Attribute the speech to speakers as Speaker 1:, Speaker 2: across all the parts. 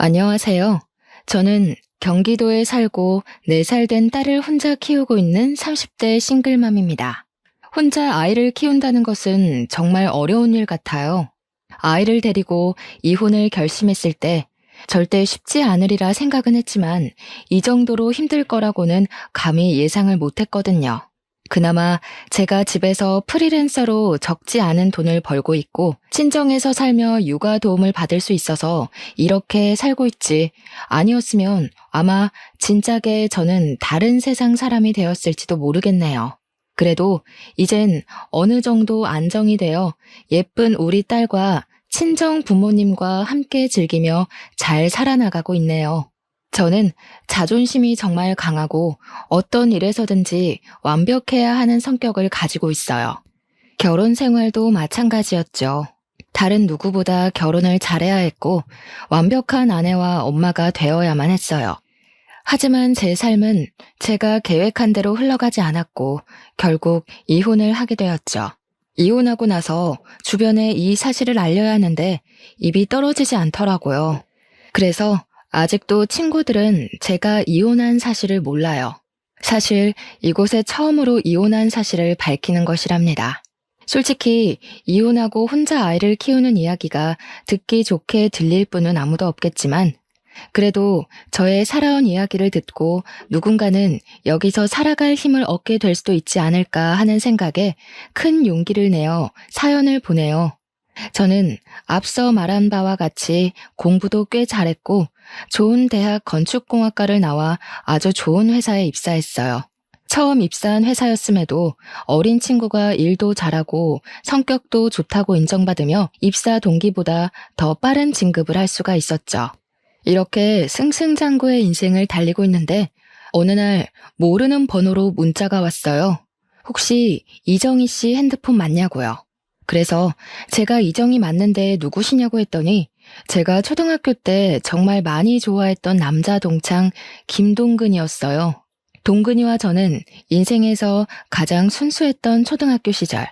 Speaker 1: 안녕하세요. 저는 경기도에 살고 4살 된 딸을 혼자 키우고 있는 30대 싱글맘입니다. 혼자 아이를 키운다는 것은 정말 어려운 일 같아요. 아이를 데리고 이혼을 결심했을 때 절대 쉽지 않으리라 생각은 했지만 이 정도로 힘들 거라고는 감히 예상을 못 했거든요. 그나마 제가 집에서 프리랜서로 적지 않은 돈을 벌고 있고 친정에서 살며 육아 도움을 받을 수 있어서 이렇게 살고 있지. 아니었으면 아마 진작에 저는 다른 세상 사람이 되었을지도 모르겠네요. 그래도 이젠 어느 정도 안정이 되어 예쁜 우리 딸과 친정 부모님과 함께 즐기며 잘 살아나가고 있네요. 저는 자존심이 정말 강하고 어떤 일에서든지 완벽해야 하는 성격을 가지고 있어요. 결혼 생활도 마찬가지였죠. 다른 누구보다 결혼을 잘해야 했고 완벽한 아내와 엄마가 되어야만 했어요. 하지만 제 삶은 제가 계획한 대로 흘러가지 않았고 결국 이혼을 하게 되었죠. 이혼하고 나서 주변에 이 사실을 알려야 하는데 입이 떨어지지 않더라고요. 그래서 아직도 친구들은 제가 이혼한 사실을 몰라요. 사실 이곳에 처음으로 이혼한 사실을 밝히는 것이랍니다. 솔직히 이혼하고 혼자 아이를 키우는 이야기가 듣기 좋게 들릴 분은 아무도 없겠지만 그래도 저의 살아온 이야기를 듣고 누군가는 여기서 살아갈 힘을 얻게 될 수도 있지 않을까 하는 생각에 큰 용기를 내어 사연을 보내요. 저는 앞서 말한 바와 같이 공부도 꽤 잘했고 좋은 대학 건축공학과를 나와 아주 좋은 회사에 입사했어요. 처음 입사한 회사였음에도 어린 친구가 일도 잘하고 성격도 좋다고 인정받으며 입사 동기보다 더 빠른 진급을 할 수가 있었죠. 이렇게 승승장구의 인생을 달리고 있는데 어느 날 모르는 번호로 문자가 왔어요. 혹시 이정희 씨 핸드폰 맞냐고요. 그래서 제가 이정희 맞는데 누구시냐고 했더니 제가 초등학교 때 정말 많이 좋아했던 남자 동창 김동근이었어요. 동근이와 저는 인생에서 가장 순수했던 초등학교 시절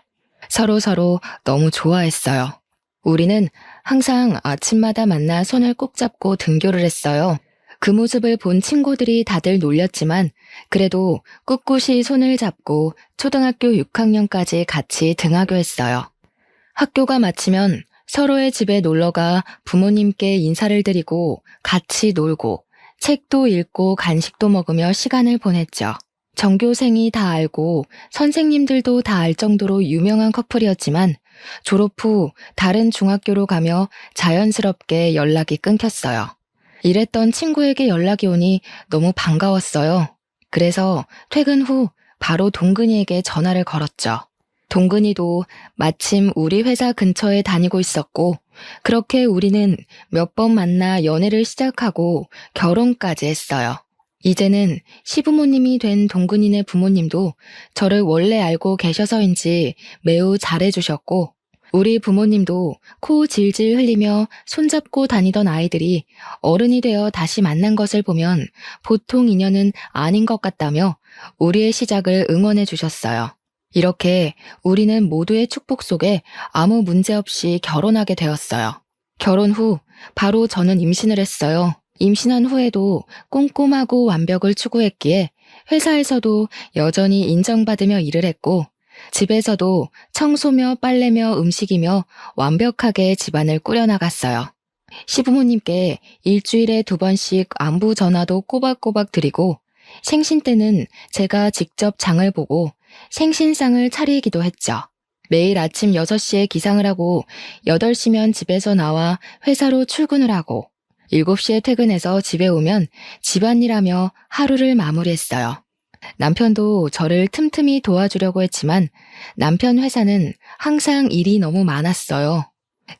Speaker 1: 서로 너무 좋아했어요. 우리는 항상 아침마다 만나 손을 꼭 잡고 등교를 했어요. 그 모습을 본 친구들이 다들 놀렸지만 그래도 꿋꿋이 손을 잡고 초등학교 6학년까지 같이 등하교했어요. 학교가 마치면 서로의 집에 놀러가 부모님께 인사를 드리고 같이 놀고 책도 읽고 간식도 먹으며 시간을 보냈죠. 전교생이 다 알고 선생님들도 다 알 정도로 유명한 커플이었지만 졸업 후 다른 중학교로 가며 자연스럽게 연락이 끊겼어요. 이랬던 친구에게 연락이 오니 너무 반가웠어요. 그래서 퇴근 후 바로 동근이에게 전화를 걸었죠. 동근이도 마침 우리 회사 근처에 다니고 있었고 그렇게 우리는 몇 번 만나 연애를 시작하고 결혼까지 했어요. 이제는 시부모님이 된 동근이네 부모님도 저를 원래 알고 계셔서인지 매우 잘해주셨고 우리 부모님도 코 질질 흘리며 손잡고 다니던 아이들이 어른이 되어 다시 만난 것을 보면 보통 인연은 아닌 것 같다며 우리의 시작을 응원해 주셨어요. 이렇게 우리는 모두의 축복 속에 아무 문제 없이 결혼하게 되었어요. 결혼 후 바로 저는 임신을 했어요. 임신한 후에도 꼼꼼하고 완벽을 추구했기에 회사에서도 여전히 인정받으며 일을 했고 집에서도 청소며 빨래며 음식이며 완벽하게 집안을 꾸려나갔어요. 시부모님께 일주일에 2번씩 안부 전화도 꼬박꼬박 드리고 생신 때는 제가 직접 장을 보고 생신상을 차리기도 했죠. 매일 아침 6시에 기상을 하고 8시면 집에서 나와 회사로 출근을 하고 7시에 퇴근해서 집에 오면 집안일하며 하루를 마무리했어요. 남편도 저를 틈틈이 도와주려고 했지만 남편 회사는 항상 일이 너무 많았어요.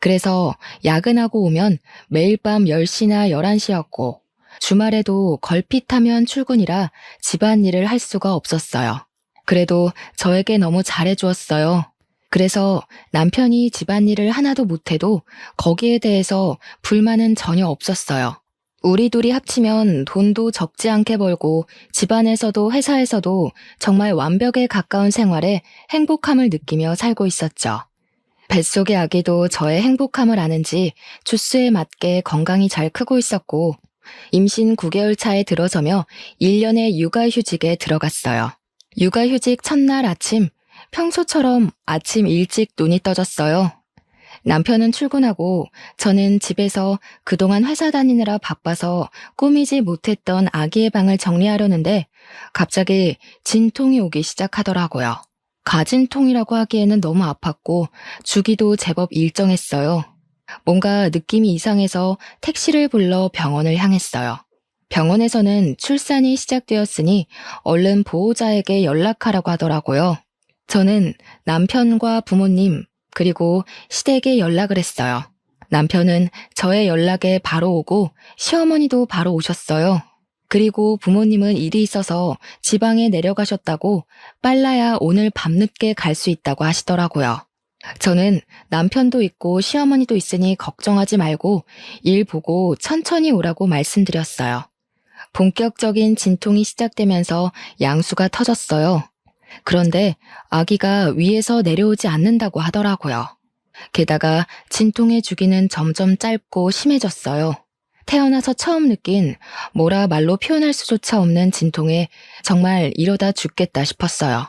Speaker 1: 그래서 야근하고 오면 매일 밤 10시나 11시였고 주말에도 걸핏하면 출근이라 집안일을 할 수가 없었어요. 그래도 저에게 너무 잘해주었어요. 그래서 남편이 집안일을 하나도 못해도 거기에 대해서 불만은 전혀 없었어요. 우리 둘이 합치면 돈도 적지 않게 벌고 집안에서도 회사에서도 정말 완벽에 가까운 생활에 행복함을 느끼며 살고 있었죠. 뱃속의 아기도 저의 행복함을 아는지 주스에 맞게 건강히 잘 크고 있었고, 임신 9개월 차에 들어서며 1년의 육아휴직에 들어갔어요. 육아휴직 첫날 아침, 평소처럼 아침 일찍 눈이 떠졌어요. 남편은 출근하고 저는 집에서 그동안 회사 다니느라 바빠서 꾸미지 못했던 아기의 방을 정리하려는데 갑자기 진통이 오기 시작하더라고요. 가진통이라고 하기에는 너무 아팠고 주기도 제법 일정했어요. 뭔가 느낌이 이상해서 택시를 불러 병원을 향했어요. 병원에서는 출산이 시작되었으니 얼른 보호자에게 연락하라고 하더라고요. 저는 남편과 부모님, 그리고 시댁에 연락을 했어요. 남편은 저의 연락에 바로 오고 시어머니도 바로 오셨어요. 그리고 부모님은 일이 있어서 지방에 내려가셨다고 빨라야 오늘 밤늦게 갈 수 있다고 하시더라고요. 저는 남편도 있고 시어머니도 있으니 걱정하지 말고 일 보고 천천히 오라고 말씀드렸어요. 본격적인 진통이 시작되면서 양수가 터졌어요. 그런데 아기가 위에서 내려오지 않는다고 하더라고요. 게다가 진통의 주기는 점점 짧고 심해졌어요. 태어나서 처음 느낀 뭐라 말로 표현할 수조차 없는 진통에 정말 이러다 죽겠다 싶었어요.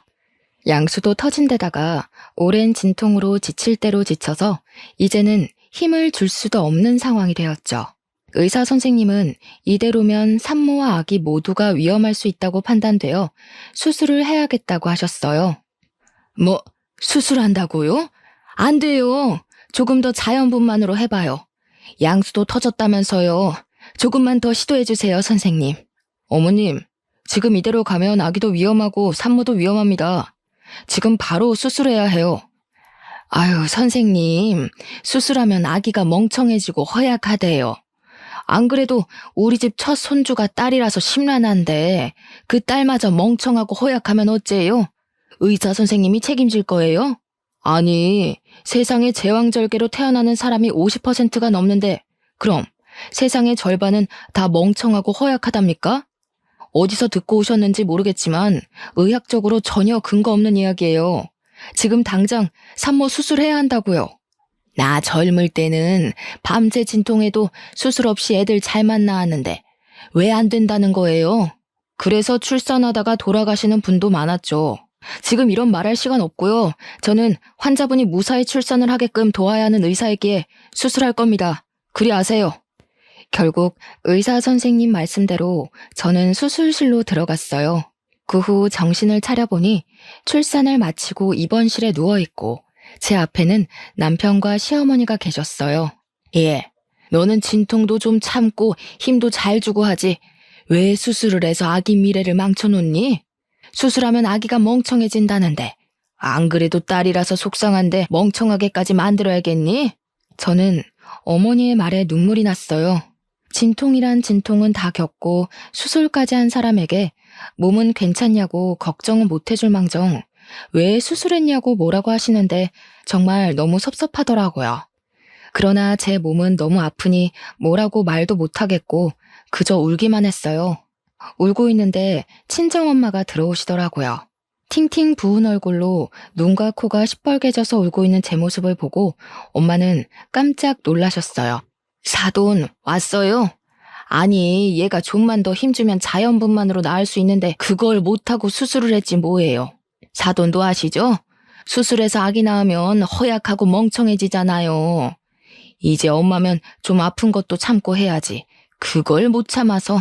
Speaker 1: 양수도 터진 데다가 오랜 진통으로 지칠 대로 지쳐서 이제는 힘을 줄 수도 없는 상황이 되었죠. 의사 선생님은 이대로면 산모와 아기 모두가 위험할 수 있다고 판단되어 수술을 해야겠다고 하셨어요. 뭐, 수술한다고요? 안 돼요. 조금 더 자연분만으로 해봐요. 양수도 터졌다면서요. 조금만 더 시도해주세요, 선생님. 어머님, 지금 이대로 가면 아기도 위험하고 산모도 위험합니다. 지금 바로 수술해야 해요. 아유, 선생님, 수술하면 아기가 멍청해지고 허약하대요. 안 그래도 우리 집 첫 손주가 딸이라서 심란한데 그 딸마저 멍청하고 허약하면 어째요? 의사 선생님이 책임질 거예요? 아니, 세상에 제왕절개로 태어나는 사람이 50%가 넘는데 그럼 세상의 절반은 다 멍청하고 허약하답니까? 어디서 듣고 오셨는지 모르겠지만 의학적으로 전혀 근거 없는 이야기예요. 지금 당장 산모 수술해야 한다고요. 나 젊을 때는 밤새 진통해도 수술 없이 애들 잘만 낳았는데 왜 안 된다는 거예요? 그래서 출산하다가 돌아가시는 분도 많았죠. 지금 이런 말할 시간 없고요. 저는 환자분이 무사히 출산을 하게끔 도와야 하는 의사이기에 수술할 겁니다. 그리 아세요. 결국 의사 선생님 말씀대로 저는 수술실로 들어갔어요. 그 후 정신을 차려보니 출산을 마치고 입원실에 누워있고 제 앞에는 남편과 시어머니가 계셨어요. 예, 너는 진통도 좀 참고 힘도 잘 주고 하지. 왜 수술을 해서 아기 미래를 망쳐놓니? 수술하면 아기가 멍청해진다는데 안 그래도 딸이라서 속상한데 멍청하게까지 만들어야겠니? 저는 어머니의 말에 눈물이 났어요. 진통이란 진통은 다 겪고 수술까지 한 사람에게 몸은 괜찮냐고 걱정은 못 해줄 망정 왜 수술했냐고 뭐라고 하시는데 정말 너무 섭섭하더라고요. 그러나 제 몸은 너무 아프니 뭐라고 말도 못하겠고 그저 울기만 했어요. 울고 있는데 친정엄마가 들어오시더라고요. 팅팅 부은 얼굴로 눈과 코가 시뻘개져서 울고 있는 제 모습을 보고 엄마는 깜짝 놀라셨어요. 사돈 왔어요? 아니, 얘가 좀만 더 힘주면 자연분만으로 나을 수 있는데 그걸 못하고 수술을 했지 뭐예요. 사돈도 아시죠? 수술해서 아기 낳으면 허약하고 멍청해지잖아요. 이제 엄마면 좀 아픈 것도 참고 해야지. 그걸 못 참아서.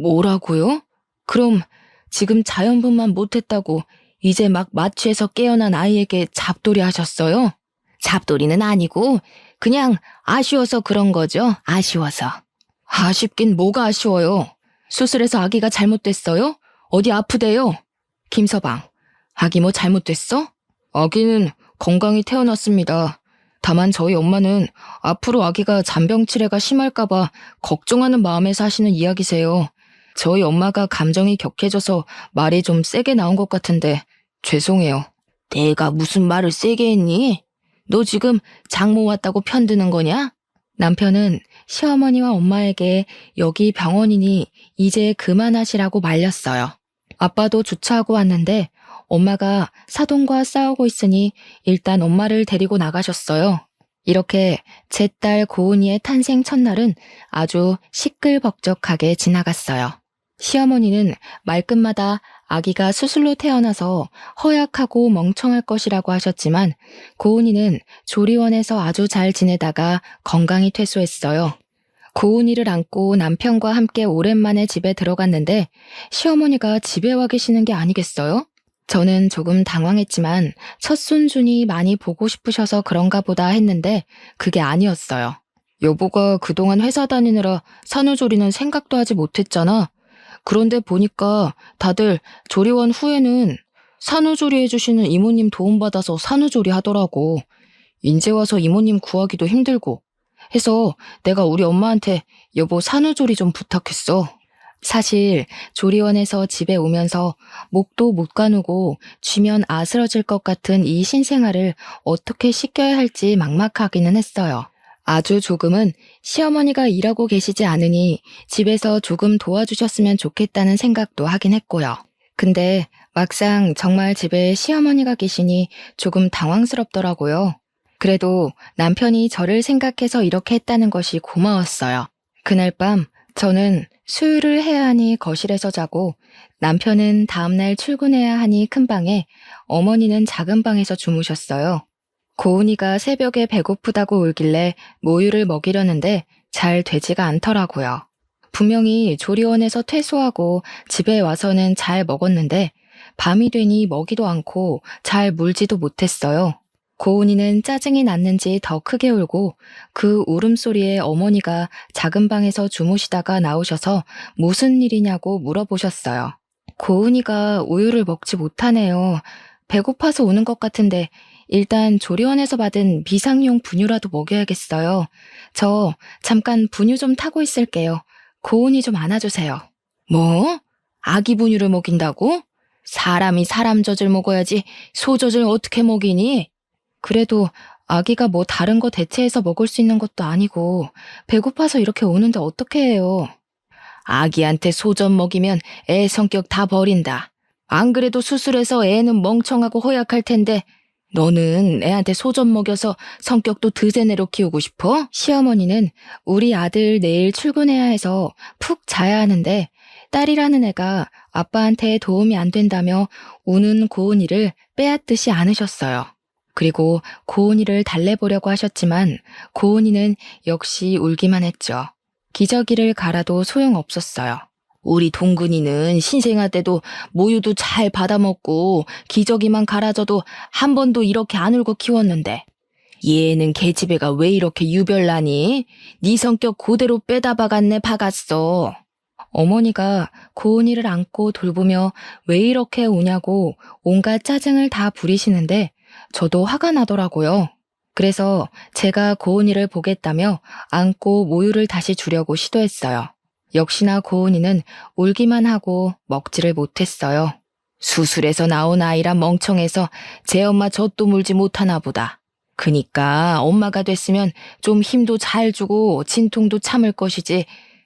Speaker 1: 뭐라고요? 그럼 지금 자연분만 못했다고 이제 막 마취해서 깨어난 아이에게 잡돌이 하셨어요? 잡돌이는 아니고 그냥 아쉬워서 그런 거죠. 아쉬워서. 아쉽긴 뭐가 아쉬워요. 수술해서 아기가 잘못됐어요? 어디 아프대요? 김서방, 아기 뭐 잘못됐어? 아기는 건강히 태어났습니다. 다만 저희 엄마는 앞으로 아기가 잔병치레가 심할까봐 걱정하는 마음에서 하시는 이야기세요. 저희 엄마가 감정이 격해져서 말이 좀 세게 나온 것 같은데 죄송해요. 내가 무슨 말을 세게 했니? 너 지금 장모 왔다고 편드는 거냐? 남편은 시어머니와 엄마에게 여기 병원이니 이제 그만하시라고 말렸어요. 아빠도 주차하고 왔는데 엄마가 사돈과 싸우고 있으니 일단 엄마를 데리고 나가셨어요. 이렇게 제 딸 고은이의 탄생 첫날은 아주 시끌벅적하게 지나갔어요. 시어머니는 말끝마다 아기가 수술로 태어나서 허약하고 멍청할 것이라고 하셨지만 고은이는 조리원에서 아주 잘 지내다가 건강히 퇴소했어요. 고은이를 안고 남편과 함께 오랜만에 집에 들어갔는데 시어머니가 집에 와 계시는 게 아니겠어요? 저는 조금 당황했지만 첫 손준이 많이 보고 싶으셔서 그런가 보다 했는데 그게 아니었어요. 여보가 그동안 회사 다니느라 산후조리는 생각도 하지 못했잖아. 그런데 보니까 다들 조리원 후에는 산후조리 해주시는 이모님 도움받아서 산후조리 하더라고. 인제 와서 이모님 구하기도 힘들고 해서 내가 우리 엄마한테 여보 산후조리 좀 부탁했어. 사실 조리원에서 집에 오면서 목도 못 가누고 쥐면 아스러질 것 같은 이 신생아를 어떻게 씻겨야 할지 막막하기는 했어요. 아주 조금은 시어머니가 일하고 계시지 않으니 집에서 조금 도와주셨으면 좋겠다는 생각도 하긴 했고요. 근데 막상 정말 집에 시어머니가 계시니 조금 당황스럽더라고요. 그래도 남편이 저를 생각해서 이렇게 했다는 것이 고마웠어요. 그날 밤 저는 수유를 해야 하니 거실에서 자고 남편은 다음날 출근해야 하니 큰 방에, 어머니는 작은 방에서 주무셨어요. 고은이가 새벽에 배고프다고 울길래 모유를 먹이려는데 잘 되지가 않더라고요. 분명히 조리원에서 퇴소하고 집에 와서는 잘 먹었는데 밤이 되니 먹이도 않고 잘 물지도 못했어요. 고은이는 짜증이 났는지 더 크게 울고 그 울음소리에 어머니가 작은 방에서 주무시다가 나오셔서 무슨 일이냐고 물어보셨어요. 고은이가 우유를 먹지 못하네요. 배고파서 우는 것 같은데 일단 조리원에서 받은 비상용 분유라도 먹여야겠어요. 저 잠깐 분유 좀 타고 있을게요. 고은이 좀 안아주세요. 뭐? 아기 분유를 먹인다고? 사람이 사람 젖을 먹어야지 소젖을 어떻게 먹이니? 그래도 아기가 뭐 다른 거 대체해서 먹을 수 있는 것도 아니고 배고파서 이렇게 오는데 어떻게 해요? 아기한테 소젖 먹이면 애 성격 다 버린다. 안 그래도 수술해서 애는 멍청하고 허약할 텐데 너는 애한테 소젖 먹여서 성격도 드세네로 키우고 싶어? 시어머니는 우리 아들 내일 출근해야 해서 푹 자야 하는데 딸이라는 애가 아빠한테 도움이 안 된다며 우는 고은이를 빼앗듯이 안으셨어요. 그리고 고은이를 달래보려고 하셨지만 고은이는 역시 울기만 했죠. 기저귀를 갈아도 소용없었어요. 우리 동근이는 신생아 때도 모유도 잘 받아먹고 기저귀만 갈아줘도 한 번도 이렇게 안 울고 키웠는데 얘는 계집애가 왜 이렇게 유별나니? 네 성격 그대로 빼다 박았네 박았어. 어머니가 고은이를 안고 돌보며 왜 이렇게 우냐고 온갖 짜증을 다 부리시는데 저도 화가 나더라고요. 그래서 제가 고은이를 보겠다며 안고 모유를 다시 주려고 시도했어요. 역시나 고은이는 울기만 하고 먹지를 못했어요. 수술해서 나온 아이라 멍청해서 제 엄마 젖도 물지 못하나 보다. 그니까 엄마가 됐으면 좀 힘도 잘 주고 진통도 참을 것이지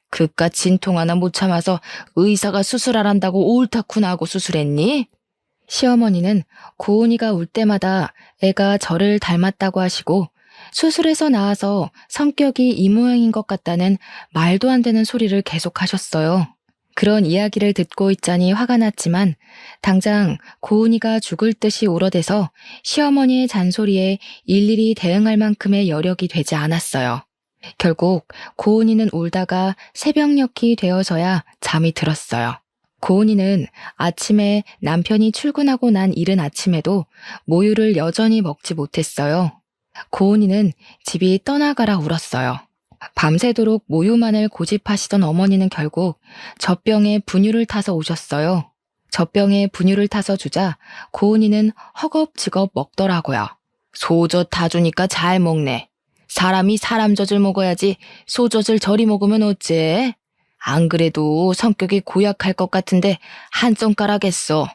Speaker 1: 그깟 진통 하나 못 참아서 의사가 수술하란다고 옳다쿠나 하고 수술했니? 시어머니는 고은이가 울 때마다 애가 저를 닮았다고 하시고 수술해서 나와서 성격이 이 모양인 것 같다는 말도 안 되는 소리를 계속 하셨어요. 그런 이야기를 듣고 있자니 화가 났지만 당장 고은이가 죽을 듯이 울어대서 시어머니의 잔소리에 일일이 대응할 만큼의 여력이 되지 않았어요. 결국 고은이는 울다가 새벽녘이 되어서야 잠이 들었어요. 고은이는 아침에 남편이 출근하고 난 이른 아침에도 모유를 여전히 먹지 못했어요. 고은이는 집이 떠나가라 울었어요. 밤새도록 모유만을 고집하시던 어머니는 결국 젖병에 분유를 타서 오셨어요. 젖병에 분유를 타서 주자 고은이는 허겁지겁 먹더라고요. 소젖 다 주니까 잘 먹네. 사람이 사람 젖을 먹어야지 소젖을 저리 먹으면 어째? 안 그래도 성격이 고약할 것 같은데 한 손가락했어.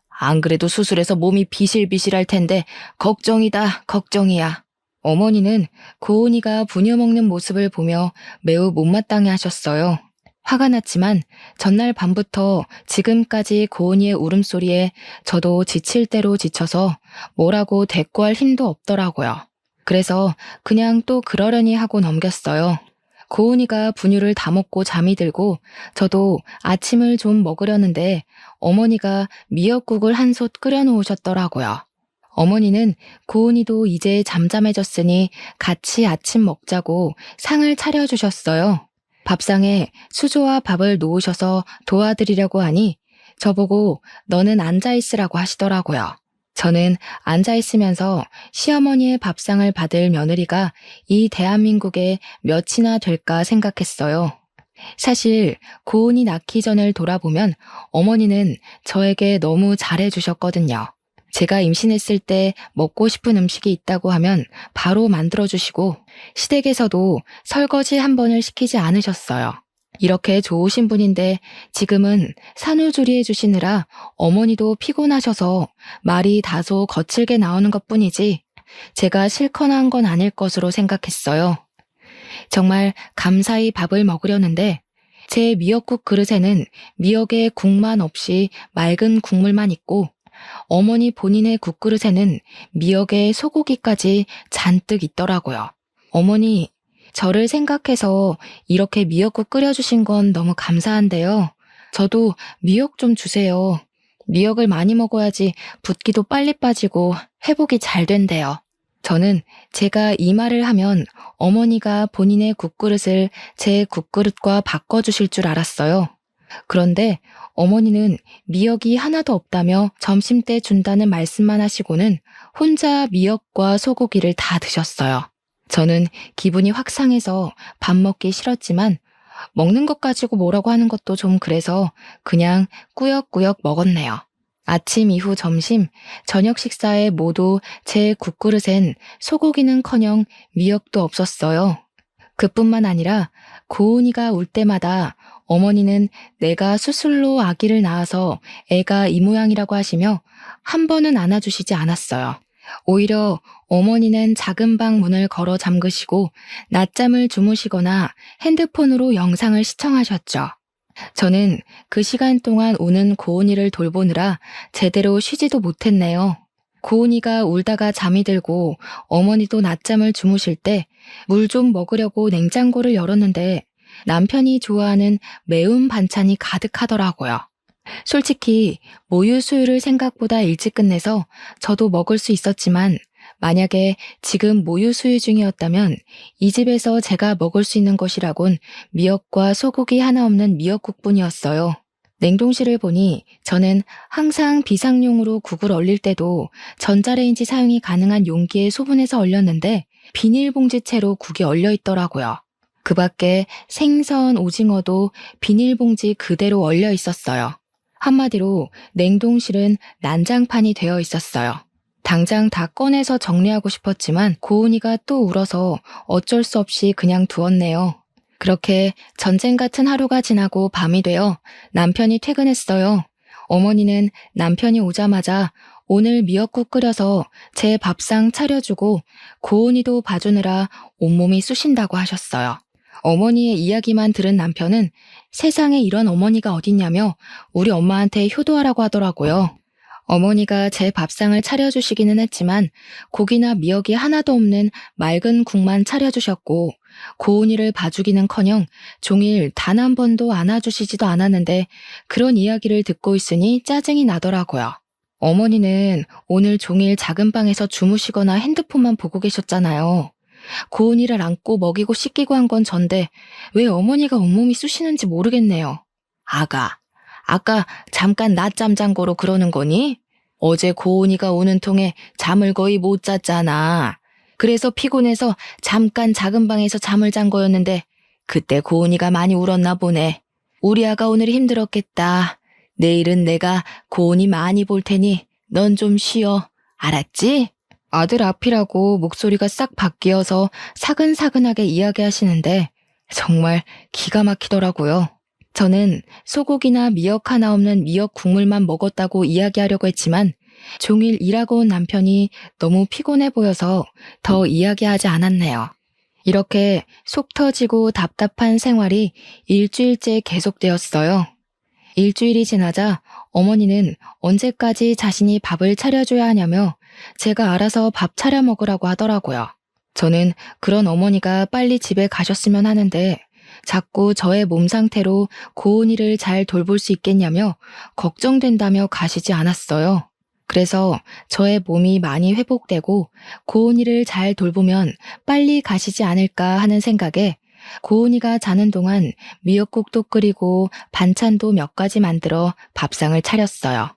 Speaker 1: 안 그래도 수술해서 몸이 비실비실할 텐데 걱정이다 걱정이야. 어머니는 고은이가 분유 먹는 모습을 보며 매우 못마땅해 하셨어요. 화가 났지만 전날 밤부터 지금까지 고은이의 울음소리에 저도 지칠 대로 지쳐서 뭐라고 대꾸할 힘도 없더라고요. 그래서 그냥 또 그러려니 하고 넘겼어요. 고은이가 분유를 다 먹고 잠이 들고 저도 아침을 좀 먹으려는데 어머니가 미역국을 한 솥 끓여 놓으셨더라고요. 어머니는 고은이도 이제 잠잠해졌으니 같이 아침 먹자고 상을 차려주셨어요. 밥상에 수저와 밥을 놓으셔서 도와드리려고 하니 저보고 너는 앉아있으라고 하시더라고요. 저는 앉아있으면서 시어머니의 밥상을 받을 며느리가 이 대한민국에 몇이나 될까 생각했어요. 사실 고은이 낳기 전을 돌아보면 어머니는 저에게 너무 잘해주셨거든요. 제가 임신했을 때 먹고 싶은 음식이 있다고 하면 바로 만들어주시고 시댁에서도 설거지 한 번을 시키지 않으셨어요. 이렇게 좋으신 분인데 지금은 산후조리해 주시느라 어머니도 피곤하셔서 말이 다소 거칠게 나오는 것뿐이지 제가 싫거나 한 건 아닐 것으로 생각했어요. 정말 감사히 밥을 먹으려는데 제 미역국 그릇에는 미역에 국만 없이 맑은 국물만 있고 어머니 본인의 국그릇에는 미역에 소고기까지 잔뜩 있더라고요. 어머니, 저를 생각해서 이렇게 미역국 끓여주신 건 너무 감사한데요. 저도 미역 좀 주세요. 미역을 많이 먹어야지 붓기도 빨리 빠지고 회복이 잘 된대요. 저는 제가 이 말을 하면 어머니가 본인의 국그릇을 제 국그릇과 바꿔주실 줄 알았어요. 그런데 어머니는 미역이 하나도 없다며 점심때 준다는 말씀만 하시고는 혼자 미역과 소고기를 다 드셨어요. 저는 기분이 확 상해서 밥 먹기 싫었지만 먹는 것 가지고 뭐라고 하는 것도 좀 그래서 그냥 꾸역꾸역 먹었네요. 아침 이후 점심, 저녁 식사에 모두 제 국그릇엔 소고기는커녕 미역도 없었어요. 그뿐만 아니라 고은이가 울 때마다 어머니는 내가 수술로 아기를 낳아서 애가 이 모양이라고 하시며 한 번은 안아주시지 않았어요. 오히려 어머니는 작은 방 문을 걸어 잠그시고 낮잠을 주무시거나 핸드폰으로 영상을 시청하셨죠. 저는 그 시간 동안 우는 고은이를 돌보느라 제대로 쉬지도 못했네요. 고은이가 울다가 잠이 들고 어머니도 낮잠을 주무실 때 물 좀 먹으려고 냉장고를 열었는데 남편이 좋아하는 매운 반찬이 가득하더라고요. 솔직히 모유 수유를 생각보다 일찍 끝내서 저도 먹을 수 있었지만 만약에 지금 모유 수유 중이었다면 이 집에서 제가 먹을 수 있는 것이라곤 미역과 소고기 하나 없는 미역국뿐이었어요. 냉동실을 보니 저는 항상 비상용으로 국을 얼릴 때도 전자레인지 사용이 가능한 용기에 소분해서 얼렸는데 비닐봉지채로 국이 얼려 있더라고요. 그 밖에 생선, 오징어도 비닐봉지 그대로 얼려 있었어요. 한마디로 냉동실은 난장판이 되어 있었어요. 당장 다 꺼내서 정리하고 싶었지만 고은이가 또 울어서 어쩔 수 없이 그냥 두었네요. 그렇게 전쟁 같은 하루가 지나고 밤이 되어 남편이 퇴근했어요. 어머니는 남편이 오자마자 오늘 미역국 끓여서 제 밥상 차려주고 고은이도 봐주느라 온몸이 쑤신다고 하셨어요. 어머니의 이야기만 들은 남편은 세상에 이런 어머니가 어딨냐며 우리 엄마한테 효도하라고 하더라고요. 어머니가 제 밥상을 차려주시기는 했지만 고기나 미역이 하나도 없는 맑은 국만 차려주셨고 고은이를 봐주기는커녕 종일 단 한 번도 안아주시지도 않았는데 그런 이야기를 듣고 있으니 짜증이 나더라고요. 어머니는 오늘 종일 작은 방에서 주무시거나 핸드폰만 보고 계셨잖아요. 고은이를 안고 먹이고 씻기고 한 건 전데 왜 어머니가 온몸이 쑤시는지 모르겠네요. 아까 잠깐 낮잠 잔 거로 그러는 거니? 어제 고은이가 우는 통에 잠을 거의 못 잤잖아. 그래서 피곤해서 잠깐 작은 방에서 잠을 잔 거였는데 그때 고은이가 많이 울었나 보네. 우리 아가 오늘 힘들었겠다. 내일은 내가 고은이 많이 볼 테니 넌 좀 쉬어. 알았지? 아들 앞이라고 목소리가 싹 바뀌어서 사근사근하게 이야기하시는데 정말 기가 막히더라고요. 저는 소고기나 미역 하나 없는 미역 국물만 먹었다고 이야기하려고 했지만 종일 일하고 온 남편이 너무 피곤해 보여서 더 이야기하지 않았네요. 이렇게 속 터지고 답답한 생활이 일주일째 계속되었어요. 일주일이 지나자 어머니는 언제까지 자신이 밥을 차려줘야 하냐며 제가 알아서 밥 차려 먹으라고 하더라고요. 저는 그런 어머니가 빨리 집에 가셨으면 하는데 자꾸 저의 몸 상태로 고은이를 잘 돌볼 수 있겠냐며 걱정된다며 가시지 않았어요. 그래서 저의 몸이 많이 회복되고 고은이를 잘 돌보면 빨리 가시지 않을까 하는 생각에 고은이가 자는 동안 미역국도 끓이고 반찬도 몇 가지 만들어 밥상을 차렸어요.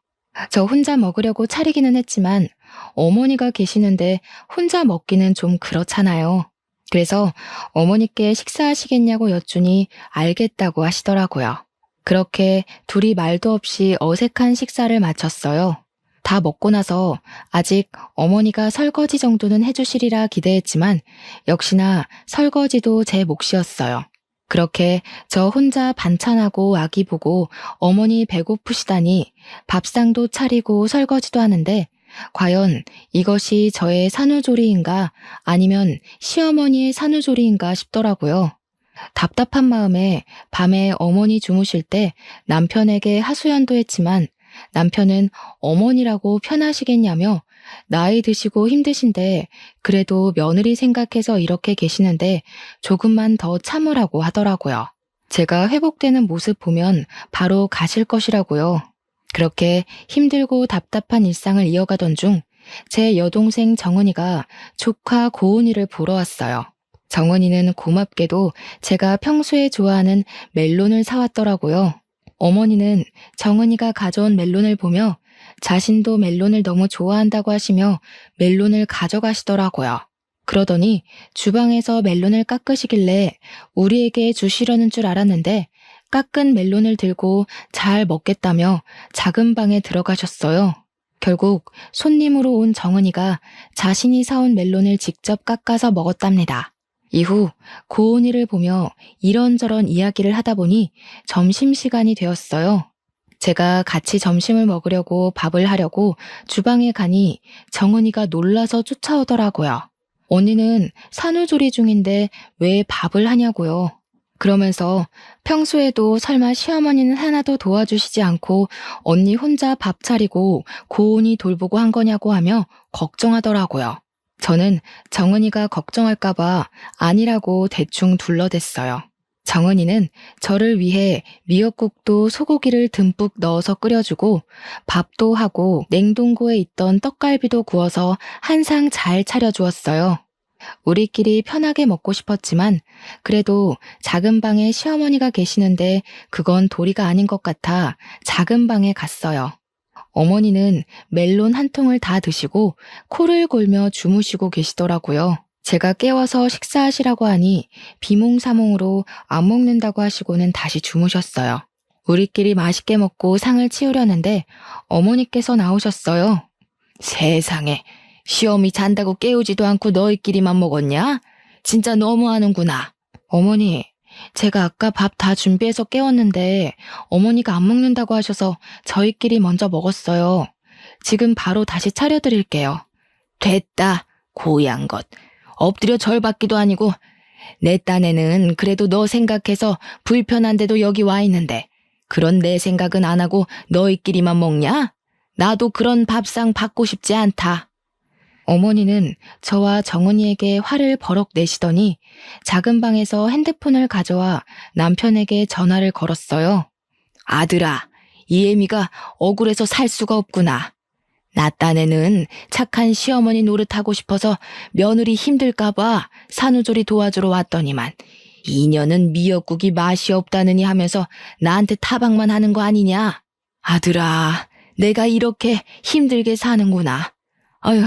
Speaker 1: 저 혼자 먹으려고 차리기는 했지만 어머니가 계시는데 혼자 먹기는 좀 그렇잖아요. 그래서 어머니께 식사하시겠냐고 여쭈니 알겠다고 하시더라고요. 그렇게 둘이 말도 없이 어색한 식사를 마쳤어요. 다 먹고 나서 아직 어머니가 설거지 정도는 해주시리라 기대했지만 역시나 설거지도 제 몫이었어요. 그렇게 저 혼자 반찬하고 아기 보고 어머니 배고프시다니 밥상도 차리고 설거지도 하는데 과연 이것이 저의 산후조리인가 아니면 시어머니의 산후조리인가 싶더라고요. 답답한 마음에 밤에 어머니 주무실 때 남편에게 하소연도 했지만 남편은 어머니라고 편하시겠냐며 나이 드시고 힘드신데 그래도 며느리 생각해서 이렇게 계시는데 조금만 더 참으라고 하더라고요. 제가 회복되는 모습 보면 바로 가실 것이라고요. 그렇게 힘들고 답답한 일상을 이어가던 중 제 여동생 정은이가 조카 고은이를 보러 왔어요. 정은이는 고맙게도 제가 평소에 좋아하는 멜론을 사왔더라고요. 어머니는 정은이가 가져온 멜론을 보며 자신도 멜론을 너무 좋아한다고 하시며 멜론을 가져가시더라고요. 그러더니 주방에서 멜론을 깎으시길래 우리에게 주시려는 줄 알았는데 깎은 멜론을 들고 잘 먹겠다며 작은 방에 들어가셨어요. 결국 손님으로 온 정은이가 자신이 사온 멜론을 직접 깎아서 먹었답니다. 이후 고은이를 보며 이런저런 이야기를 하다 보니 점심시간이 되었어요. 제가 같이 점심을 먹으려고 밥을 하려고 주방에 가니 정은이가 놀라서 쫓아오더라고요. 언니는 산후조리 중인데 왜 밥을 하냐고요. 그러면서 평소에도 설마 시어머니는 하나도 도와주시지 않고 언니 혼자 밥 차리고 고은이 돌보고 한 거냐고 하며 걱정하더라고요. 저는 정은이가 걱정할까봐 아니라고 대충 둘러댔어요. 정은이는 저를 위해 미역국도 소고기를 듬뿍 넣어서 끓여주고 밥도 하고 냉동고에 있던 떡갈비도 구워서 한 상 잘 차려주었어요. 우리끼리 편하게 먹고 싶었지만 그래도 작은 방에 시어머니가 계시는데 그건 도리가 아닌 것 같아 작은 방에 갔어요. 어머니는 멜론 한 통을 다 드시고 코를 골며 주무시고 계시더라고요. 제가 깨워서 식사하시라고 하니 비몽사몽으로 안 먹는다고 하시고는 다시 주무셨어요. 우리끼리 맛있게 먹고 상을 치우려는데 어머니께서 나오셨어요. 세상에, 시어미 잔다고 깨우지도 않고 너희끼리만 먹었냐? 진짜 너무하는구나. 어머니, 제가 아까 밥 다 준비해서 깨웠는데 어머니가 안 먹는다고 하셔서 저희끼리 먼저 먹었어요. 지금 바로 다시 차려드릴게요. 됐다, 고양 것. 엎드려 절 받기도 아니고 내 딴에는 그래도 너 생각해서 불편한데도 여기 와 있는데 그런 내 생각은 안 하고 너희끼리만 먹냐? 나도 그런 밥상 받고 싶지 않다. 어머니는 저와 정은이에게 화를 버럭 내시더니 작은 방에서 핸드폰을 가져와 남편에게 전화를 걸었어요. 아들아, 이 애미가 억울해서 살 수가 없구나. 나 딴에는 착한 시어머니 노릇하고 싶어서 며느리 힘들까봐 산후조리 도와주러 왔더니만 이년은 미역국이 맛이 없다느니 하면서 나한테 타박만 하는 거 아니냐? 아들아, 내가 이렇게 힘들게 사는구나. 어휴,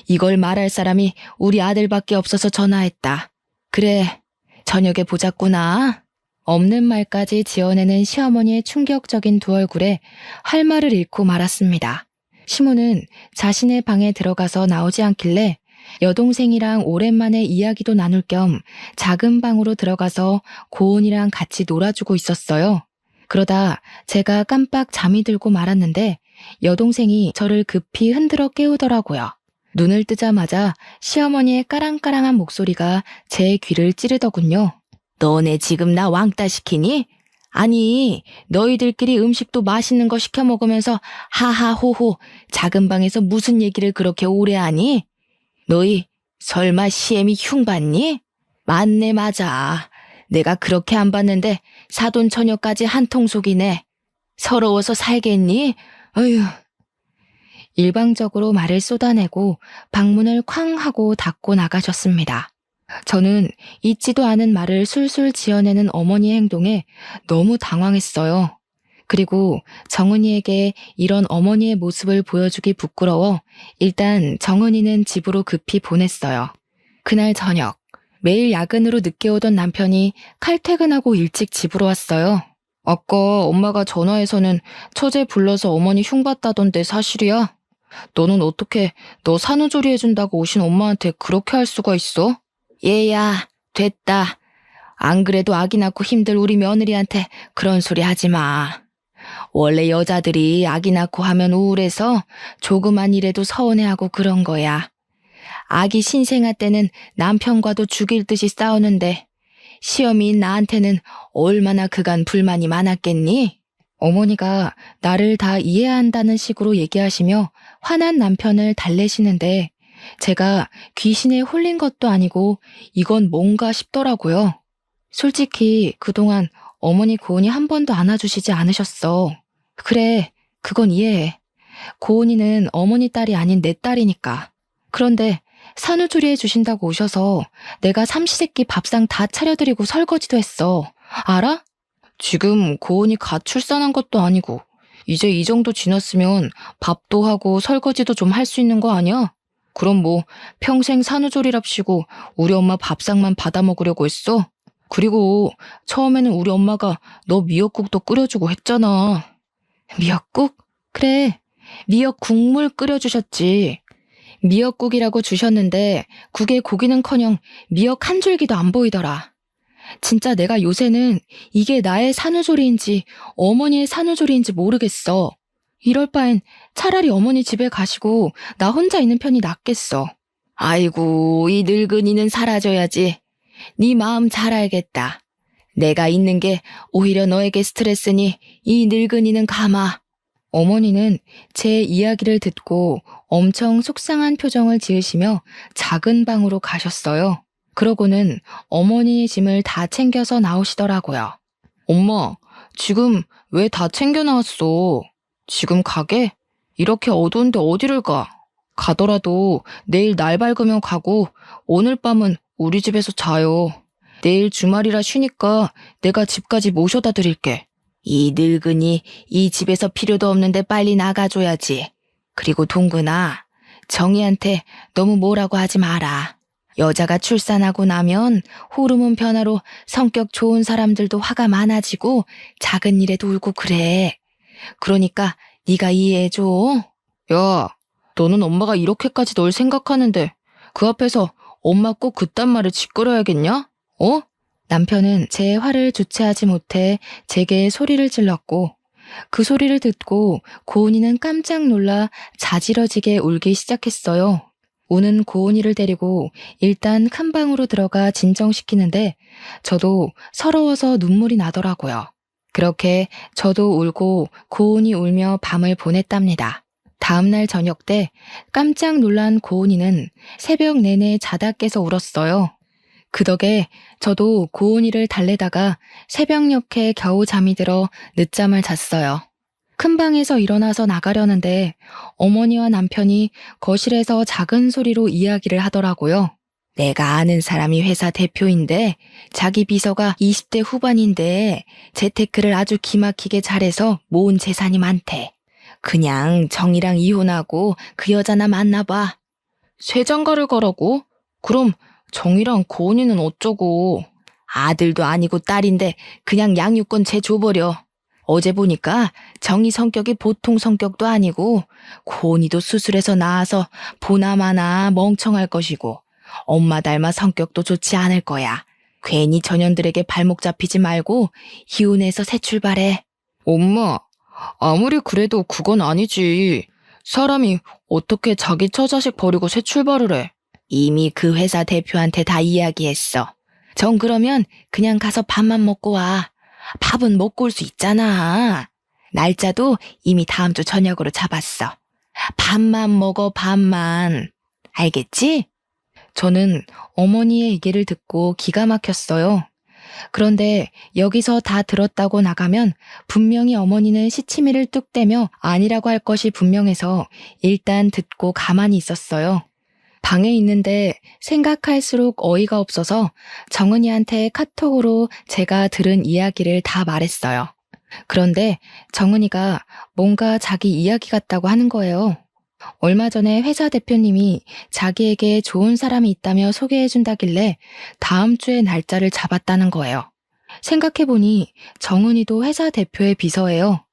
Speaker 1: 이걸 말할 사람이 우리 아들밖에 없어서 전화했다. 그래, 저녁에 보자꾸나. 없는 말까지 지어내는 시어머니의 충격적인 두 얼굴에 할 말을 잃고 말았습니다. 시모는 자신의 방에 들어가서 나오지 않길래 여동생이랑 오랜만에 이야기도 나눌 겸 작은 방으로 들어가서 고은이랑 같이 놀아주고 있었어요. 그러다 제가 깜빡 잠이 들고 말았는데 여동생이 저를 급히 흔들어 깨우더라고요. 눈을 뜨자마자 시어머니의 까랑까랑한 목소리가 제 귀를 찌르더군요. 너네 지금 나 왕따 시키니? 아니, 너희들끼리 음식도 맛있는 거 시켜 먹으면서 하하호호 작은 방에서 무슨 얘기를 그렇게 오래 하니? 너희 설마 시애미 흉 봤니? 맞네 맞아. 내가 그렇게 안 봤는데 사돈 처녀까지 한통속이네. 서러워서 살겠니? 어휴. 일방적으로 말을 쏟아내고 방문을 쾅 하고 닫고 나가셨습니다. 저는 잊지도 않은 말을 술술 지어내는 어머니의 행동에 너무 당황했어요. 그리고 정은이에게 이런 어머니의 모습을 보여주기 부끄러워 일단 정은이는 집으로 급히 보냈어요. 그날 저녁, 매일 야근으로 늦게 오던 남편이 칼퇴근하고 일찍 집으로 왔어요. 아까 엄마가 전화해서는 처제 불러서 어머니 흉봤다던데 사실이야? 너는 어떻게 너 산후조리 해준다고 오신 엄마한테 그렇게 할 수가 있어? 얘야, 됐다. 안 그래도 아기 낳고 힘들 우리 며느리한테 그런 소리 하지 마. 원래 여자들이 아기 낳고 하면 우울해서 조그만 일에도 서운해하고 그런 거야. 아기 신생아 때는 남편과도 죽일 듯이 싸우는데 시어미인 나한테는 얼마나 그간 불만이 많았겠니? 어머니가 나를 다 이해한다는 식으로 얘기하시며 화난 남편을 달래시는데 제가 귀신에 홀린 것도 아니고 이건 뭔가 싶더라고요. 솔직히 그동안 어머니 고은이 한 번도 안아주시지 않으셨어. 그래, 그건 이해해. 고은이는 어머니 딸이 아닌 내 딸이니까. 그런데 산후조리 해주신다고 오셔서 내가 삼시세끼 밥상 다 차려드리고 설거지도 했어. 알아? 지금 고은이 갓 출산한 것도 아니고 이제 이 정도 지났으면 밥도 하고 설거지도 좀 할 수 있는 거 아니야? 그럼 뭐 평생 산후조리랍시고 우리 엄마 밥상만 받아 먹으려고 했어? 그리고 처음에는 우리 엄마가 너 미역국도 끓여주고 했잖아. 미역국? 그래, 미역 국물 끓여주셨지. 미역국이라고 주셨는데 국에 고기는커녕 미역 한 줄기도 안 보이더라. 진짜 내가 요새는 이게 나의 산후조리인지 어머니의 산후조리인지 모르겠어. 이럴 바엔 차라리 어머니 집에 가시고 나 혼자 있는 편이 낫겠어. 아이고, 이 늙은이는 사라져야지. 네 마음 잘 알겠다. 내가 있는 게 오히려 너에게 스트레스니 이 늙은이는 가마. 어머니는 제 이야기를 듣고 엄청 속상한 표정을 지으시며 작은 방으로 가셨어요. 그러고는 어머니의 짐을 다 챙겨서 나오시더라고요. 엄마, 지금 왜 다 챙겨 나왔어? 지금 가게? 이렇게 어두운데 어디를 가? 가더라도 내일 날 밝으면 가고 오늘 밤은 우리 집에서 자요. 내일 주말이라 쉬니까 내가 집까지 모셔다 드릴게. 이 늙은이 이 집에서 필요도 없는데 빨리 나가줘야지. 그리고 동근아, 정희한테 너무 뭐라고 하지 마라. 여자가 출산하고 나면 호르몬 변화로 성격 좋은 사람들도 화가 많아지고 작은 일에도 울고 그래. 그러니까 네가 이해해줘. 야, 너는 엄마가 이렇게까지 널 생각하는데 그 앞에서 엄마 꼭 그딴 말을 짓거려야겠냐? 어? 남편은 제 화를 주체하지 못해 제게 소리를 질렀고 그 소리를 듣고 고은이는 깜짝 놀라 자지러지게 울기 시작했어요. 우는 고은이를 데리고 일단 큰 방으로 들어가 진정시키는데 저도 서러워서 눈물이 나더라고요. 그렇게 저도 울고 고은이 울며 밤을 보냈답니다. 다음날 저녁 때 깜짝 놀란 고은이는 새벽 내내 자다 깨서 울었어요. 그 덕에 저도 고은이를 달래다가 새벽녘에 겨우 잠이 들어 늦잠을 잤어요. 큰 방에서 일어나서 나가려는데 어머니와 남편이 거실에서 작은 소리로 이야기를 하더라고요. 내가 아는 사람이 회사 대표인데 자기 비서가 20대 후반인데 재테크를 아주 기막히게 잘해서 모은 재산이 많대. 그냥 정이랑 이혼하고 그 여자나 만나봐. 쇠장가를 가라고? 그럼 정이랑 고은이는 어쩌고. 아들도 아니고 딸인데 그냥 양육권 쟤 줘버려. 어제 보니까 정이 성격이 보통 성격도 아니고 고은이도 수술해서 나와서 보나마나 멍청할 것이고 엄마 닮아 성격도 좋지 않을 거야. 괜히 전현들에게 발목 잡히지 말고 이혼해서 새 출발해. 엄마, 아무리 그래도 그건 아니지. 사람이 어떻게 자기 처자식 버리고 새 출발을 해? 이미 그 회사 대표한테 다 이야기했어. 전 그러면 그냥 가서 밥만 먹고 와. 밥은 먹고 올 수 있잖아. 날짜도 이미 다음 주 저녁으로 잡았어. 밥만 먹어, 밥만. 알겠지? 저는 어머니의 얘기를 듣고 기가 막혔어요. 그런데 여기서 다 들었다고 나가면 분명히 어머니는 시치미를 뚝 떼며 아니라고 할 것이 분명해서 일단 듣고 가만히 있었어요. 방에 있는데 생각할수록 어이가 없어서 정은이한테 카톡으로 제가 들은 이야기를 다 말했어요. 그런데 정은이가 뭔가 자기 이야기 같다고 하는 거예요. 얼마 전에 회사 대표님이 자기에게 좋은 사람이 있다며 소개해준다길래 다음 주에 날짜를 잡았다는 거예요. 생각해보니 정은이도 회사 대표의 비서예요.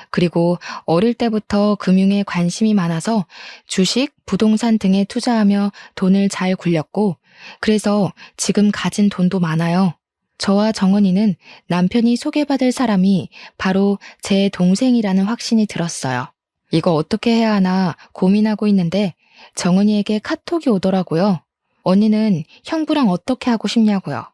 Speaker 1: 그리고 어릴 때부터 금융에 관심이 많아서 주식, 부동산 등에 투자하며 돈을 잘 굴렸고, 그래서 지금 가진 돈도 많아요. 저와 정은이는 남편이 소개받을 사람이 바로 제 동생이라는 확신이 들었어요. 이거 어떻게 해야 하나 고민하고 있는데 정은이에게 카톡이 오더라고요. 언니는 형부랑 어떻게 하고 싶냐고요.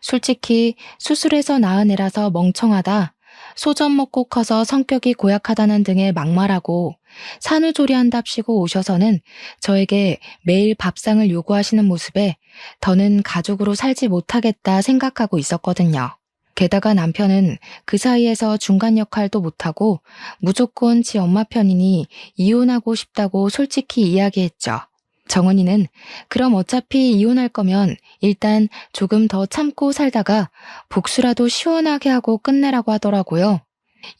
Speaker 1: 솔직히 수술해서 낳은 애라서 멍청하다. 소젖 먹고 커서 성격이 고약하다는 등의 막말하고 산후조리한답시고 오셔서는 저에게 매일 밥상을 요구하시는 모습에 더는 가족으로 살지 못하겠다 생각하고 있었거든요. 게다가 남편은 그 사이에서 중간 역할도 못하고 무조건 지 엄마 편이니 이혼하고 싶다고 솔직히 이야기했죠. 정은이는 그럼 어차피 이혼할 거면 일단 조금 더 참고 살다가 복수라도 시원하게 하고 끝내라고 하더라고요.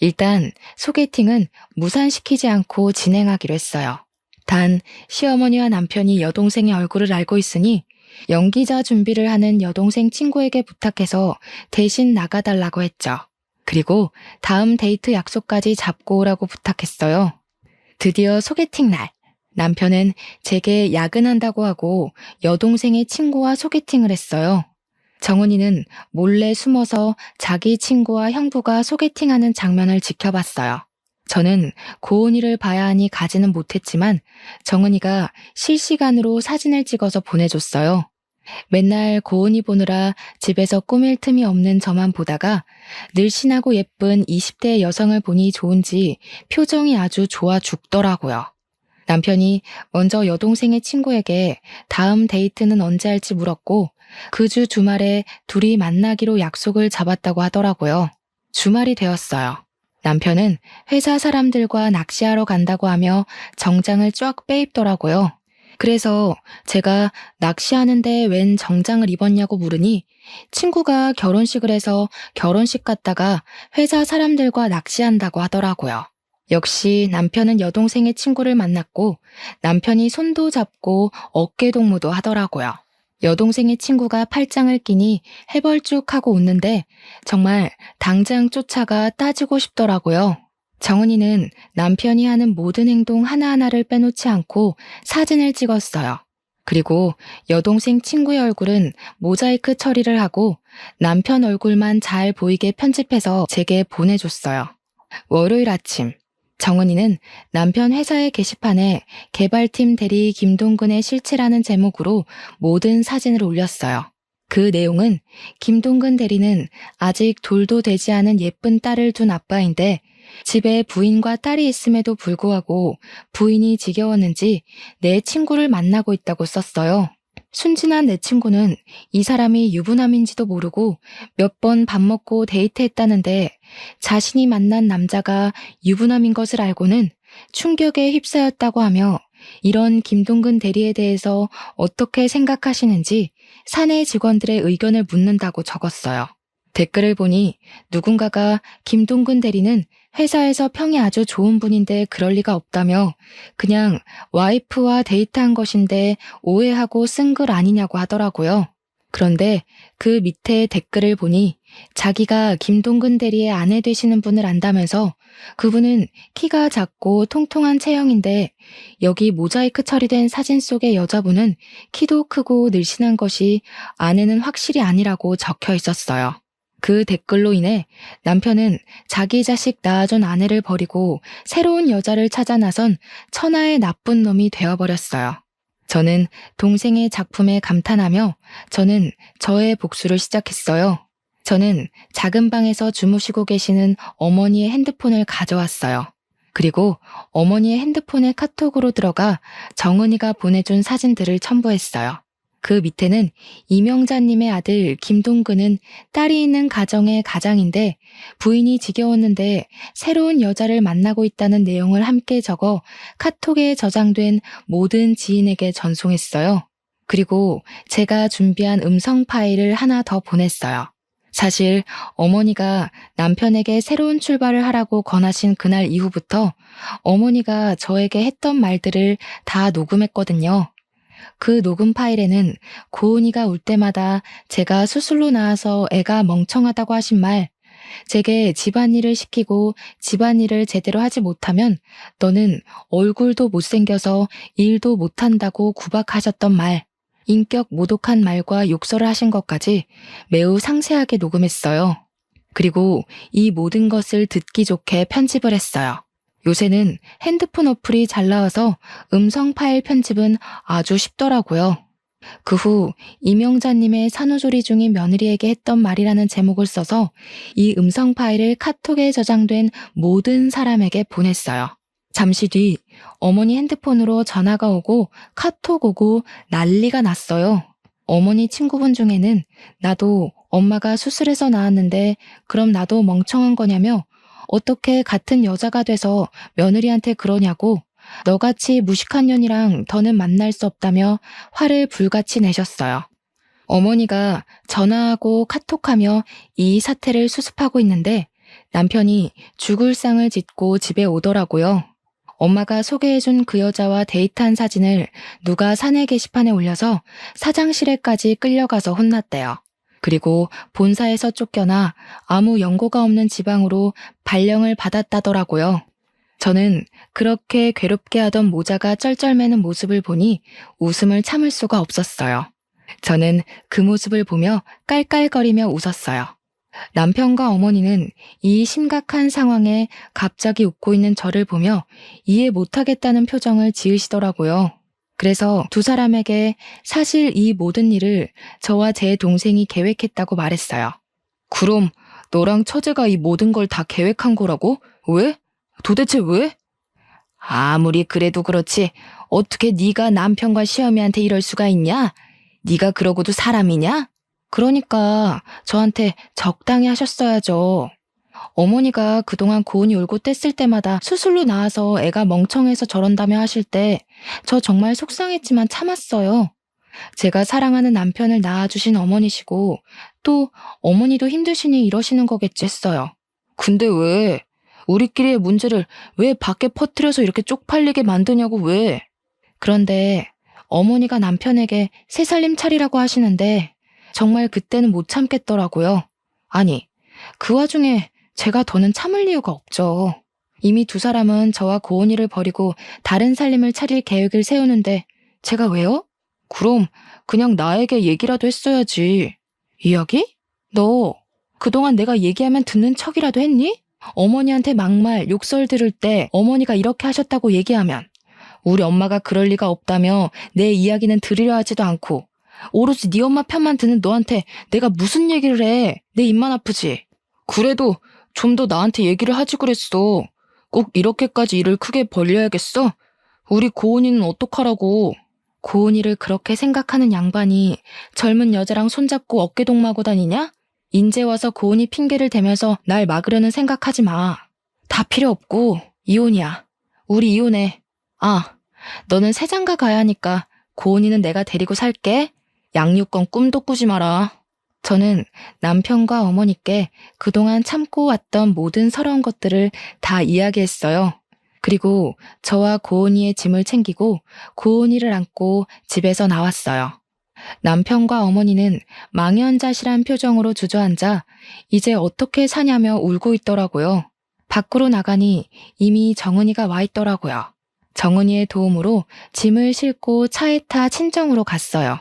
Speaker 1: 일단 소개팅은 무산시키지 않고 진행하기로 했어요. 단 시어머니와 남편이 여동생의 얼굴을 알고 있으니 연기자 준비를 하는 여동생 친구에게 부탁해서 대신 나가달라고 했죠. 그리고 다음 데이트 약속까지 잡고 오라고 부탁했어요. 드디어 소개팅 날. 남편은 제게 야근한다고 하고 여동생의 친구와 소개팅을 했어요. 정은이는 몰래 숨어서 자기 친구와 형부가 소개팅하는 장면을 지켜봤어요. 저는 고은이를 봐야 하니 가지는 못했지만 정은이가 실시간으로 사진을 찍어서 보내줬어요. 맨날 고은이 보느라 집에서 꾸밀 틈이 없는 저만 보다가 늘씬하고 예쁜 20대 여성을 보니 좋은지 표정이 아주 좋아 죽더라고요. 남편이 먼저 여동생의 친구에게 다음 데이트는 언제 할지 물었고 그 주 주말에 둘이 만나기로 약속을 잡았다고 하더라고요. 주말이 되었어요. 남편은 회사 사람들과 낚시하러 간다고 하며 정장을 쫙 빼입더라고요. 그래서 제가 낚시하는데 웬 정장을 입었냐고 물으니 친구가 결혼식을 해서 결혼식 갔다가 회사 사람들과 낚시한다고 하더라고요. 역시 남편은 여동생의 친구를 만났고 남편이 손도 잡고 어깨 동무도 하더라고요. 여동생의 친구가 팔짱을 끼니 해벌쭉하고 웃는데 정말 당장 쫓아가 따지고 싶더라고요. 정은이는 남편이 하는 모든 행동 하나하나를 빼놓지 않고 사진을 찍었어요. 그리고 여동생 친구의 얼굴은 모자이크 처리를 하고 남편 얼굴만 잘 보이게 편집해서 제게 보내줬어요. 월요일 아침, 정은이는 남편 회사의 게시판에 개발팀 대리 김동근의 실체라는 제목으로 모든 사진을 올렸어요. 그 내용은 김동근 대리는 아직 돌도 되지 않은 예쁜 딸을 둔 아빠인데 집에 부인과 딸이 있음에도 불구하고 부인이 지겨웠는지 내 친구를 만나고 있다고 썼어요. 순진한 내 친구는 이 사람이 유부남인지도 모르고 몇 번 밥 먹고 데이트했다는데 자신이 만난 남자가 유부남인 것을 알고는 충격에 휩싸였다고 하며 이런 김동근 대리에 대해서 어떻게 생각하시는지 사내 직원들의 의견을 묻는다고 적었어요. 댓글을 보니 누군가가 김동근 대리는 회사에서 평이 아주 좋은 분인데 그럴 리가 없다며 그냥 와이프와 데이트한 것인데 오해하고 쓴 글 아니냐고 하더라고요. 그런데 그 밑에 댓글을 보니 자기가 김동근 대리의 아내 되시는 분을 안다면서 그분은 키가 작고 통통한 체형인데 여기 모자이크 처리된 사진 속의 여자분은 키도 크고 늘씬한 것이 아내는 확실히 아니라고 적혀 있었어요. 그 댓글로 인해 남편은 자기 자식 낳아준 아내를 버리고 새로운 여자를 찾아 나선 천하의 나쁜 놈이 되어버렸어요. 저는 동생의 작품에 감탄하며 저는 저의 복수를 시작했어요. 저는 작은 방에서 주무시고 계시는 어머니의 핸드폰을 가져왔어요. 그리고 어머니의 핸드폰에 카톡으로 들어가 정은이가 보내준 사진들을 첨부했어요. 그 밑에는 이명자님의 아들 김동근은 딸이 있는 가정의 가장인데 부인이 지겨웠는데 새로운 여자를 만나고 있다는 내용을 함께 적어 카톡에 저장된 모든 지인에게 전송했어요. 그리고 제가 준비한 음성 파일을 하나 더 보냈어요. 사실 어머니가 남편에게 새로운 출발을 하라고 권하신 그날 이후부터 어머니가 저에게 했던 말들을 다 녹음했거든요. 그 녹음 파일에는 고은이가 울 때마다 제가 수술로 나와서 애가 멍청하다고 하신 말, 제게 집안일을 시키고 집안일을 제대로 하지 못하면 너는 얼굴도 못생겨서 일도 못한다고 구박하셨던 말, 인격 모독한 말과 욕설을 하신 것까지 매우 상세하게 녹음했어요. 그리고 이 모든 것을 듣기 좋게 편집을 했어요. 요새는 핸드폰 어플이 잘 나와서 음성 파일 편집은 아주 쉽더라고요. 그 후 이명자님의 산후조리 중인 며느리에게 했던 말이라는 제목을 써서 이 음성 파일을 카톡에 저장된 모든 사람에게 보냈어요. 잠시 뒤 어머니 핸드폰으로 전화가 오고 카톡 오고 난리가 났어요. 어머니 친구분 중에는 나도 엄마가 수술해서 나왔는데 그럼 나도 멍청한 거냐며 어떻게 같은 여자가 돼서 며느리한테 그러냐고 너같이 무식한 년이랑 더는 만날 수 없다며 화를 불같이 내셨어요. 어머니가 전화하고 카톡하며 이 사태를 수습하고 있는데 남편이 죽을 상을 짓고 집에 오더라고요. 엄마가 소개해준 그 여자와 데이트한 사진을 누가 사내 게시판에 올려서 사장실에까지 끌려가서 혼났대요. 그리고 본사에서 쫓겨나 아무 연고가 없는 지방으로 발령을 받았다더라고요. 저는 그렇게 괴롭게 하던 모자가 쩔쩔매는 모습을 보니 웃음을 참을 수가 없었어요. 저는 그 모습을 보며 깔깔거리며 웃었어요. 남편과 어머니는 이 심각한 상황에 갑자기 웃고 있는 저를 보며 이해 못하겠다는 표정을 지으시더라고요. 그래서 두 사람에게 사실 이 모든 일을 저와 제 동생이 계획했다고 말했어요. 그럼 너랑 처제가 이 모든 걸 다 계획한 거라고? 왜? 도대체 왜? 아무리 그래도 그렇지 어떻게 네가 남편과 시어미한테 이럴 수가 있냐? 네가 그러고도 사람이냐? 그러니까 저한테 적당히 하셨어야죠. 어머니가 그동안 고은이 울고 뗐을 때마다 수술로 나와서 애가 멍청해서 저런다며 하실 때 저 정말 속상했지만 참았어요. 제가 사랑하는 남편을 낳아주신 어머니시고 또 어머니도 힘드시니 이러시는 거겠지 했어요. 근데 왜? 우리끼리의 문제를 왜 밖에 퍼뜨려서 이렇게 쪽팔리게 만드냐고 왜? 그런데 어머니가 남편에게 새 살림 차리라고 하시는데 정말 그때는 못 참겠더라고요. 아니, 그 와중에 제가 더는 참을 이유가 없죠. 이미 두 사람은 저와 고은이를 버리고 다른 살림을 차릴 계획을 세우는데 제가 왜요? 그럼 그냥 나에게 얘기라도 했어야지. 이야기? 너 그동안 내가 얘기하면 듣는 척이라도 했니? 어머니한테 막말, 욕설 들을 때 어머니가 이렇게 하셨다고 얘기하면 우리 엄마가 그럴 리가 없다며 내 이야기는 들으려 하지도 않고 오로지 네 엄마 편만 드는 너한테 내가 무슨 얘기를 해. 내 입만 아프지. 그래도 좀 더 나한테 얘기를 하지 그랬어. 꼭 이렇게까지 일을 크게 벌려야겠어? 우리 고은이는 어떡하라고. 고은이를 그렇게 생각하는 양반이 젊은 여자랑 손잡고 어깨동무하고 다니냐? 인제 와서 고은이 핑계를 대면서 날 막으려는 생각하지 마. 다 필요 없고 이혼이야. 우리 이혼해. 아, 너는 새장가 가야 하니까 고은이는 내가 데리고 살게. 양육권 꿈도 꾸지 마라. 저는 남편과 어머니께 그동안 참고 왔던 모든 서러운 것들을 다 이야기했어요. 그리고 저와 고은이의 짐을 챙기고 고은이를 안고 집에서 나왔어요. 남편과 어머니는 망연자실한 표정으로 주저앉아 이제 어떻게 사냐며 울고 있더라고요. 밖으로 나가니 이미 정은이가 와 있더라고요. 정은이의 도움으로 짐을 싣고 차에 타 친정으로 갔어요.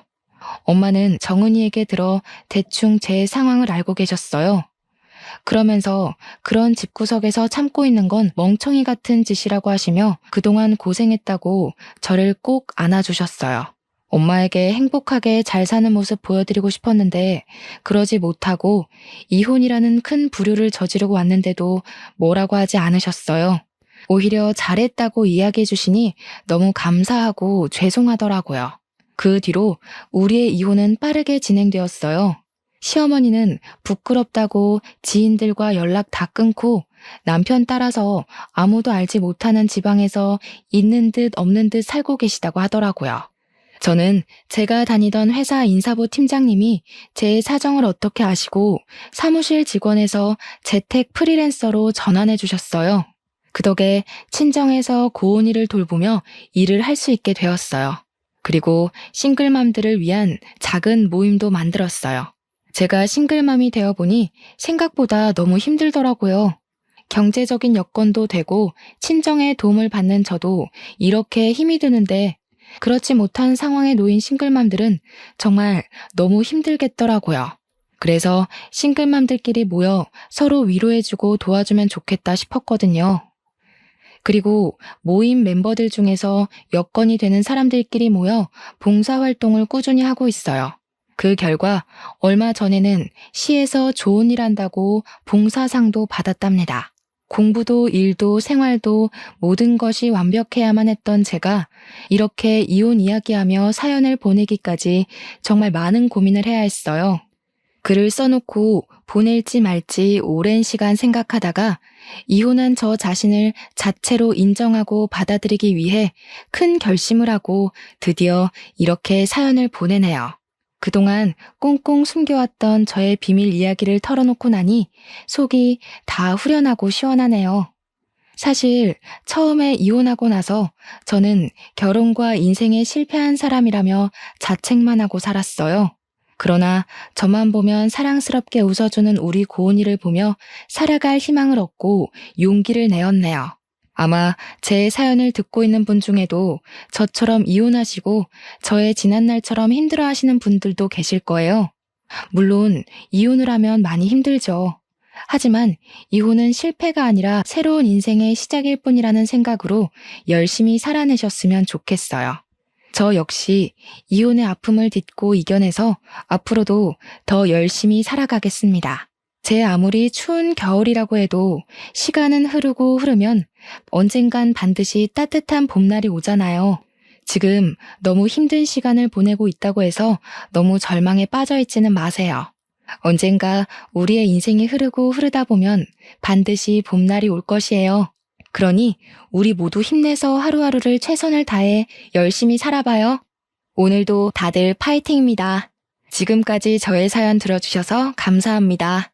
Speaker 1: 엄마는 정은이에게 들어 대충 제 상황을 알고 계셨어요. 그러면서 그런 집구석에서 참고 있는 건 멍청이 같은 짓이라고 하시며 그동안 고생했다고 저를 꼭 안아주셨어요. 엄마에게 행복하게 잘 사는 모습 보여드리고 싶었는데 그러지 못하고 이혼이라는 큰 부류를 저지르고 왔는데도 뭐라고 하지 않으셨어요. 오히려 잘했다고 이야기해 주시니 너무 감사하고 죄송하더라고요. 그 뒤로 우리의 이혼은 빠르게 진행되었어요. 시어머니는 부끄럽다고 지인들과 연락 다 끊고 남편 따라서 아무도 알지 못하는 지방에서 있는 듯 없는 듯 살고 계시다고 하더라고요. 저는 제가 다니던 회사 인사부 팀장님이 제 사정을 어떻게 아시고 사무실 직원에서 재택 프리랜서로 전환해 주셨어요. 그 덕에 친정에서 고은이를 돌보며 일을 할 수 있게 되었어요. 그리고 싱글맘들을 위한 작은 모임도 만들었어요. 제가 싱글맘이 되어보니 생각보다 너무 힘들더라고요. 경제적인 여건도 되고 친정의 도움을 받는 저도 이렇게 힘이 드는데 그렇지 못한 상황에 놓인 싱글맘들은 정말 너무 힘들겠더라고요. 그래서 싱글맘들끼리 모여 서로 위로해주고 도와주면 좋겠다 싶었거든요. 그리고 모임 멤버들 중에서 여건이 되는 사람들끼리 모여 봉사활동을 꾸준히 하고 있어요. 그 결과 얼마 전에는 시에서 좋은 일 한다고 봉사상도 받았답니다. 공부도 일도 생활도 모든 것이 완벽해야만 했던 제가 이렇게 이혼 이야기하며 사연을 보내기까지 정말 많은 고민을 해야 했어요. 글을 써놓고 보낼지 말지 오랜 시간 생각하다가 이혼한 저 자신을 자체로 인정하고 받아들이기 위해 큰 결심을 하고 드디어 이렇게 사연을 보내네요. 그동안 꽁꽁 숨겨왔던 저의 비밀 이야기를 털어놓고 나니 속이 다 후련하고 시원하네요. 사실 처음에 이혼하고 나서 저는 결혼과 인생에 실패한 사람이라며 자책만 하고 살았어요. 그러나 저만 보면 사랑스럽게 웃어주는 우리 고은이를 보며 살아갈 희망을 얻고 용기를 내었네요. 아마 제 사연을 듣고 있는 분 중에도 저처럼 이혼하시고 저의 지난날처럼 힘들어하시는 분들도 계실 거예요. 물론 이혼을 하면 많이 힘들죠. 하지만 이혼은 실패가 아니라 새로운 인생의 시작일 뿐이라는 생각으로 열심히 살아내셨으면 좋겠어요. 저 역시 이혼의 아픔을 딛고 이겨내서 앞으로도 더 열심히 살아가겠습니다. 제 아무리 추운 겨울이라고 해도 시간은 흐르고 흐르면 언젠간 반드시 따뜻한 봄날이 오잖아요. 지금 너무 힘든 시간을 보내고 있다고 해서 너무 절망에 빠져 있지는 마세요. 언젠가 우리의 인생이 흐르고 흐르다 보면 반드시 봄날이 올 것이에요. 그러니 우리 모두 힘내서 하루하루를 최선을 다해 열심히 살아봐요. 오늘도 다들 파이팅입니다. 지금까지 저의 사연 들어주셔서 감사합니다.